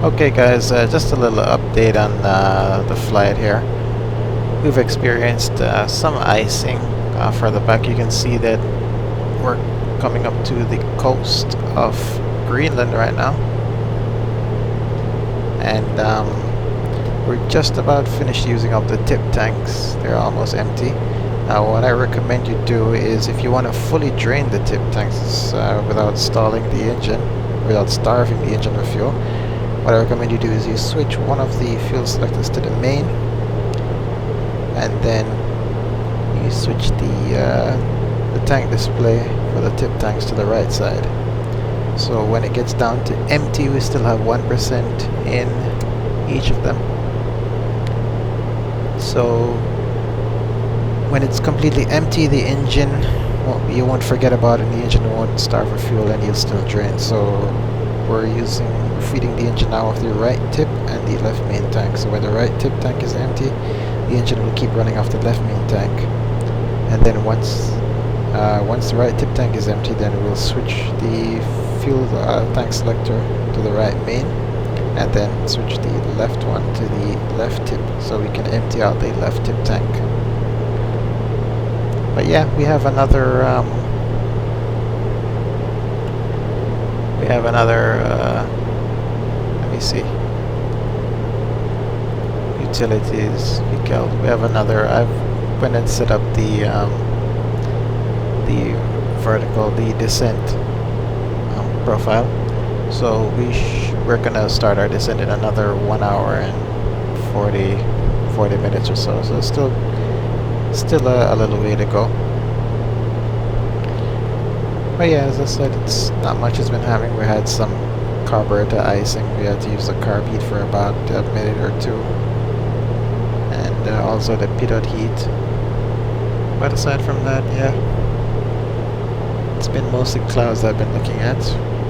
Okay guys, just a little update on the flight here. We've experienced some icing. Further back you can see that we're coming up to the coast of Greenland right now. And we're just about finished using up the tip tanks. They're almost empty. What I recommend you do is, if you want to fully drain the tip tanks without stalling the engine, without starving the engine of fuel, what I recommend you do is you switch one of the fuel selectors to the main, and then you switch the tank display for the tip tanks to the right side. So when it gets down to empty, we still have 1% in each of them. So when it's completely empty, the engine, you won't forget about it, and the engine won't starve for fuel, and you'll still drain. So we're feeding the engine now with the right tip and the left main tank. So when the right tip tank is empty, the engine will keep running off the left main tank. And then once the right tip tank is empty, then we'll switch the fuel tank selector to the right main, and then switch the left one to the left tip, so we can empty out the left tip tank. But yeah, we have another let me see, utilities, we have another, I've went and set up the descent profile. So we're gonna start our descent in another 1 hour and 40 minutes or so. So still a little way to go. But yeah, as I said, it's not much has been happening. We had some carburetor icing. We had to use the carb heat for about a minute or two, and also the pitot heat. But aside from that, yeah, it's been mostly clouds I've been looking at.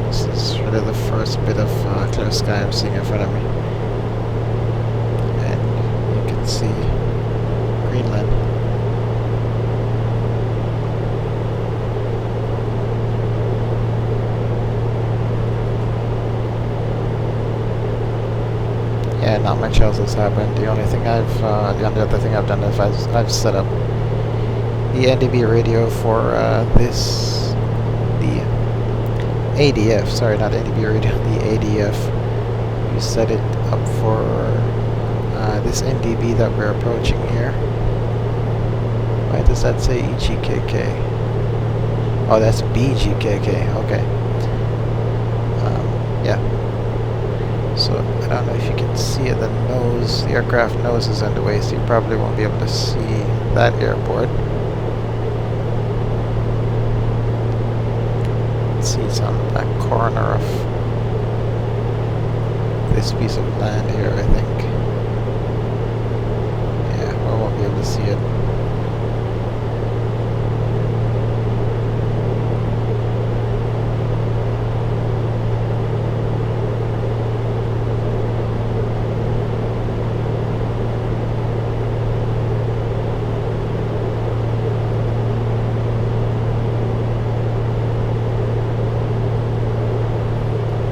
This is really the first bit of clear sky I'm seeing in front of me, and you can see Greenland. Yeah, not much else has happened. The only other thing I've done is I've set up the NDB radio for the ADF. Sorry, not NDB radio, the ADF. You set it up for this NDB that we're approaching here. Why does that say EGKK? Oh, that's BGKK. Okay. Yeah. So I don't know if you can see it, the nose, the aircraft nose is in the way, so you probably won't be able to see that airport. Let's see, it's on that corner of this piece of land here, I think. Yeah, I won't be able to see it.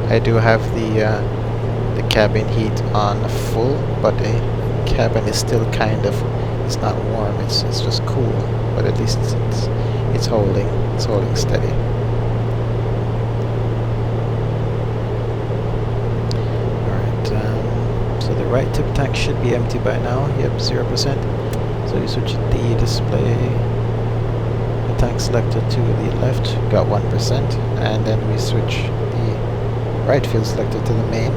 I do have the cabin heat on full, but the cabin is still it's not warm, it's just cool, but at least it's holding steady. Alright, so the right tip tank should be empty by now. Yep, 0%. So you switch the display, the tank selector to the left, got 1%, and then we switch the right fuel selector to the main,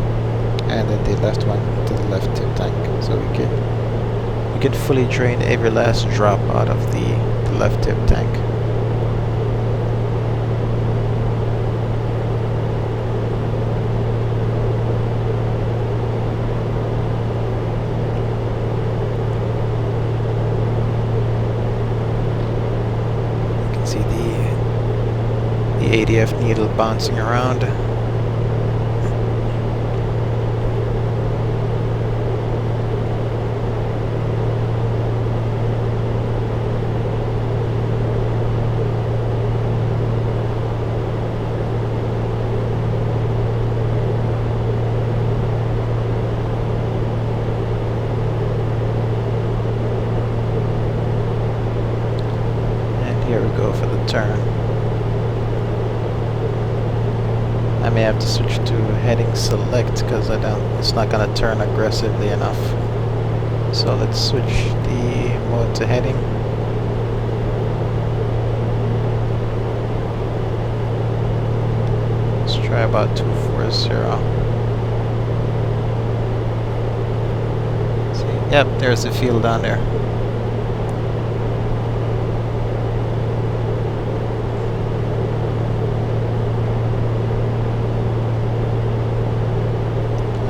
and then the left one to the left tip tank, so we can fully drain every last drop out of the left tip tank. You can see the ADF needle bouncing around. turn. I may have to switch to heading select because it's not gonna turn aggressively enough. So let's switch the mode to heading. Let's try about 240. See, yep, there's the field down there.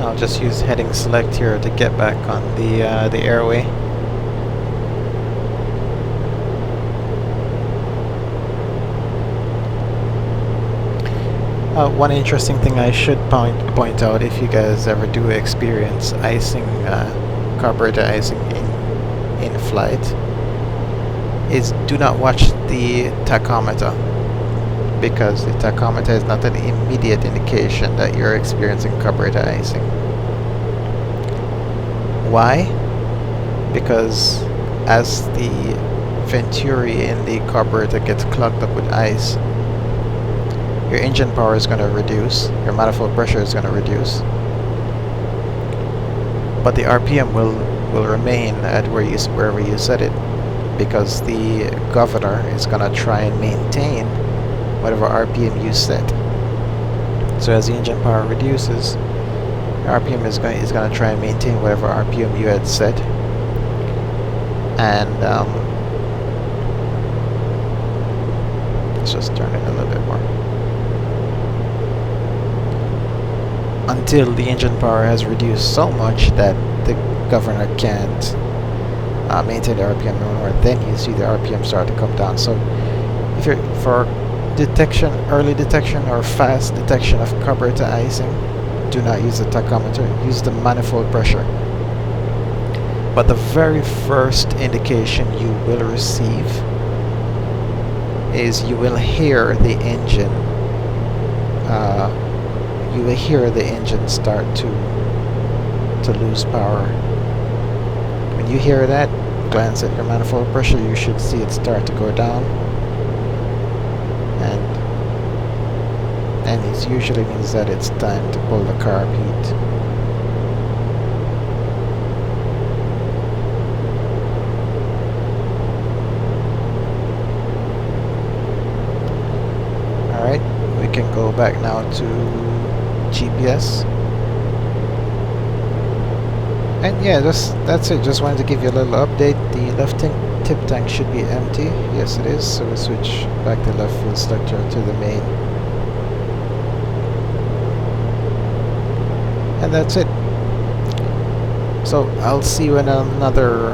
I'll just use heading select here to get back on the airway. One interesting thing I should point out, if you guys ever do experience icing, carburetor icing in flight, is do not watch the tachometer, because the tachometer is not an immediate indication that you're experiencing carburetor icing. Why? Because as the venturi in the carburetor gets clogged up with ice, your engine power is going to reduce, your manifold pressure is going to reduce, but the RPM will remain at wherever you set it, because the governor is going to try and maintain whatever RPM you set. So as the engine power reduces, RPM is going to try and maintain whatever RPM you had set, and let's just turn it a little bit more until the engine power has reduced so much that the governor can't maintain the RPM anymore. Then you see the RPM start to come down. So if you're for detection, early detection or fast detection of carburetor icing, do not use the tachometer, use the manifold pressure. But the very first indication you will receive is you will hear the engine start to lose power. When you hear that, glance at your manifold pressure, you should see it start to go down, and it usually means that it's time to pull the carb heat. Alright, we can go back now to GPS. And yeah, that's it. Just wanted to give you a little update. The left tip tank should be empty. Yes, it is. So we switch back the left fuel selector to the main. And that's it. So I'll see you in another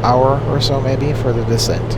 hour or so maybe for the descent.